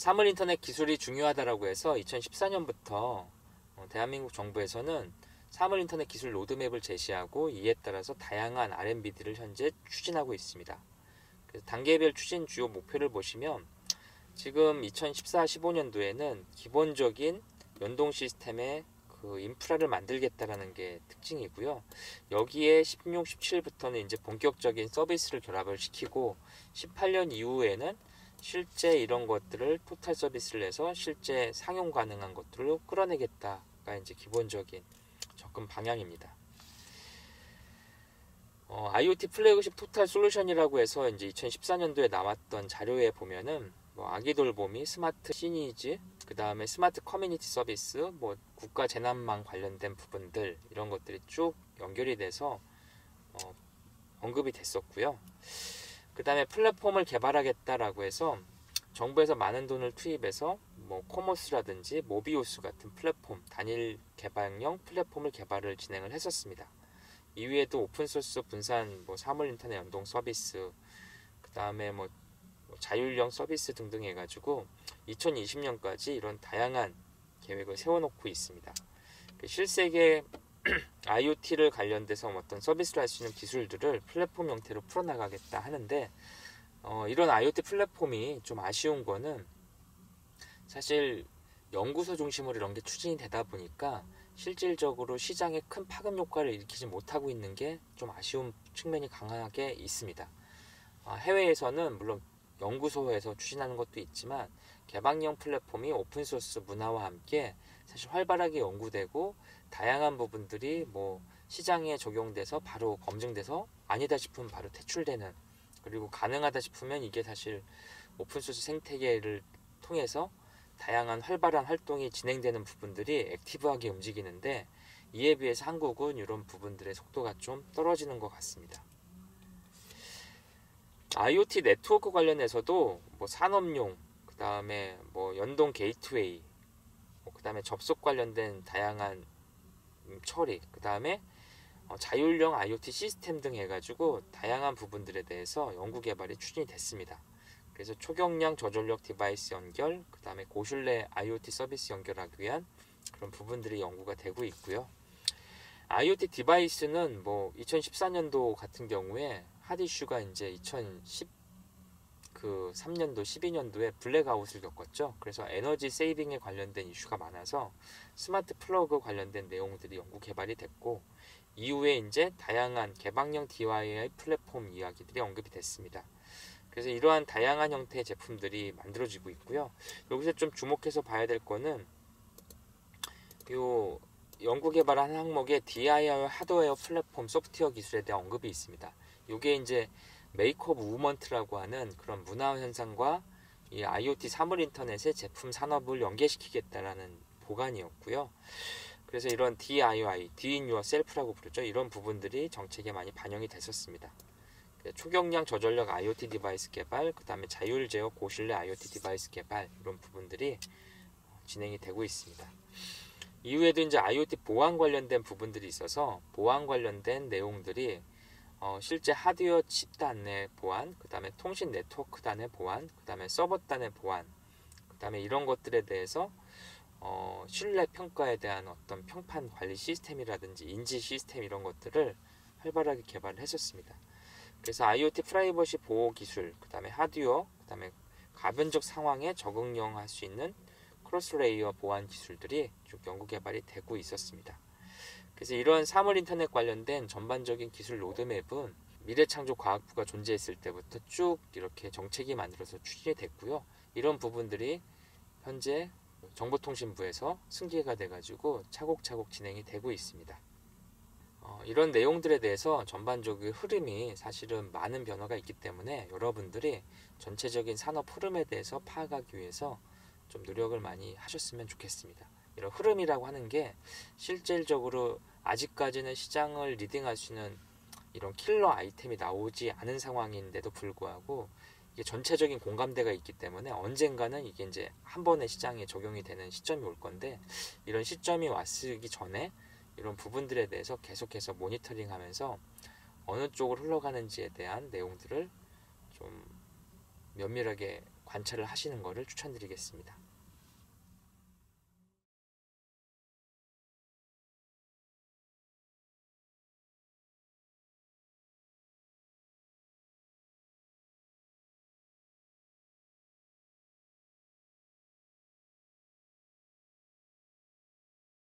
사물 인터넷 기술이 중요하다라고 해서 2014년부터 대한민국 정부에서는 사물 인터넷 기술 로드맵을 제시하고 이에 따라서 다양한 R&D를 현재 추진하고 있습니다. 그래서 단계별 추진 주요 목표를 보시면 지금 2014-15년도에는 기본적인 연동 시스템의 그 인프라를 만들겠다라는 게 특징이고요. 여기에 16, 17부터는 이제 본격적인 서비스를 결합을 시키고 18년 이후에는 실제 이런 것들을 토탈 서비스를 해서 실제 상용 가능한 것들로 끌어내겠다가 이제 기본적인 접근 방향입니다. IoT 플래그십 토탈 솔루션이라고 해서 이제 2014년도에 나왔던 자료에 보면은 아기 돌보미, 스마트 시니즈, 그 다음에 스마트 커뮤니티 서비스, 국가 재난망 관련된 부분들 이런 것들이 쭉 연결이 돼서 언급이 됐었고요. 그 다음에 플랫폼을 개발하겠다라고 해서 정부에서 많은 돈을 투입해서 코모스라든지 모비우스 같은 플랫폼, 단일 개발형 플랫폼을 개발을 진행을 했었습니다. 이외에도 오픈소스 분산 사물 인터넷 연동 서비스, 그 다음에 자율형 서비스 등등 해가지고 2020년까지 이런 다양한 계획을 세워놓고 있습니다. 실세계 IoT를 관련돼서 어떤 서비스를 할 수 있는 기술들을 플랫폼 형태로 풀어나가겠다 하는데 이런 IoT 플랫폼이 좀 아쉬운 거는 사실 연구소 중심으로 이런 게 추진이 되다 보니까 실질적으로 시장에 큰 파급 효과를 일으키지 못하고 있는 게 좀 아쉬운 측면이 강하게 있습니다. 해외에서는 물론 연구소에서 추진하는 것도 있지만 개방형 플랫폼이 오픈소스 문화와 함께 사실 활발하게 연구되고 다양한 부분들이 시장에 적용돼서 바로 검증돼서 아니다 싶으면 바로 퇴출되는, 그리고 가능하다 싶으면 이게 사실 오픈소스 생태계를 통해서 다양한 활발한 활동이 진행되는 부분들이 액티브하게 움직이는데 이에 비해서 한국은 이런 부분들의 속도가 좀 떨어지는 것 같습니다. IoT 네트워크 관련해서도 산업용, 그 다음에 연동 게이트웨이, 그 다음에 접속 관련된 다양한 처리, 그 다음에 자율형 IoT 시스템 등 해가지고 다양한 부분들에 대해서 연구 개발이 추진이 됐습니다. 그래서 초경량 저전력 디바이스 연결, 그 다음에 고신뢰 IoT 서비스 연결하기 위한 그런 부분들이 연구가 되고 있고요. IoT 디바이스는 2014년도 같은 경우에 핫 이슈가 이제 2013년도, 12년도에 블랙아웃을 겪었죠. 그래서 에너지 세이빙에 관련된 이슈가 많아서 스마트 플러그 관련된 내용들이 연구 개발이 됐고 이후에 이제 다양한 개방형 DIY 플랫폼 이야기들이 언급이 됐습니다. 그래서 이러한 다양한 형태의 제품들이 만들어지고 있고요. 여기서 좀 주목해서 봐야 될 거는 요 연구 개발한 항목에 DIY 하드웨어 플랫폼 소프트웨어 기술에 대한 언급이 있습니다. 이게 이제 메이크 오브 우먼트라고 하는 그런 문화 현상과 이 IoT 사물 인터넷의 제품 산업을 연계시키겠다라는 보관이었고요. 그래서 이런 DIY, Do it yourself라고 부르죠. 이런 부분들이 정책에 많이 반영이 됐었습니다. 초경량 저전력 IoT 디바이스 개발, 그 다음에 자율 제어 고신뢰 IoT 디바이스 개발, 이런 부분들이 진행이 되고 있습니다. 이후에도 이제 IoT 보안 관련된 부분들이 있어서 보안 관련된 내용들이 실제 하드웨어 칩 단의 보안, 그 다음에 통신 네트워크 단의 보안, 그 다음에 서버 단의 보안, 그 다음에 이런 것들에 대해서 신뢰 평가에 대한 어떤 평판 관리 시스템이라든지 인지 시스템 이런 것들을 활발하게 개발을 했었습니다. 그래서 IoT 프라이버시 보호 기술, 그 다음에 하드웨어, 그 다음에 가변적 상황에 적응할 수 있는 크로스 레이어 보안 기술들이 쭉 연구 개발이 되고 있었습니다. 그래서 이런 사물 인터넷 관련된 전반적인 기술 로드맵은 미래창조과학부가 존재했을 때부터 쭉 이렇게 정책이 만들어서 추진이 됐고요. 이런 부분들이 현재 정보통신부에서 승계가 돼가지고 차곡차곡 진행이 되고 있습니다. 이런 내용들에 대해서 전반적인 흐름이 사실은 많은 변화가 있기 때문에 여러분들이 전체적인 산업 흐름에 대해서 파악하기 위해서 좀 노력을 많이 하셨으면 좋겠습니다. 이런 흐름이라고 하는 게 실질적으로 아직까지는 시장을 리딩할 수 있는 이런 킬러 아이템이 나오지 않은 상황인데도 불구하고 이게 전체적인 공감대가 있기 때문에 언젠가는 이게 이제 한 번의 시장에 적용이 되는 시점이 올 건데 이런 시점이 왔기 전에 이런 부분들에 대해서 계속해서 모니터링하면서 어느 쪽으로 흘러가는지에 대한 내용들을 좀 면밀하게 관찰을 하시는 것을 추천드리겠습니다.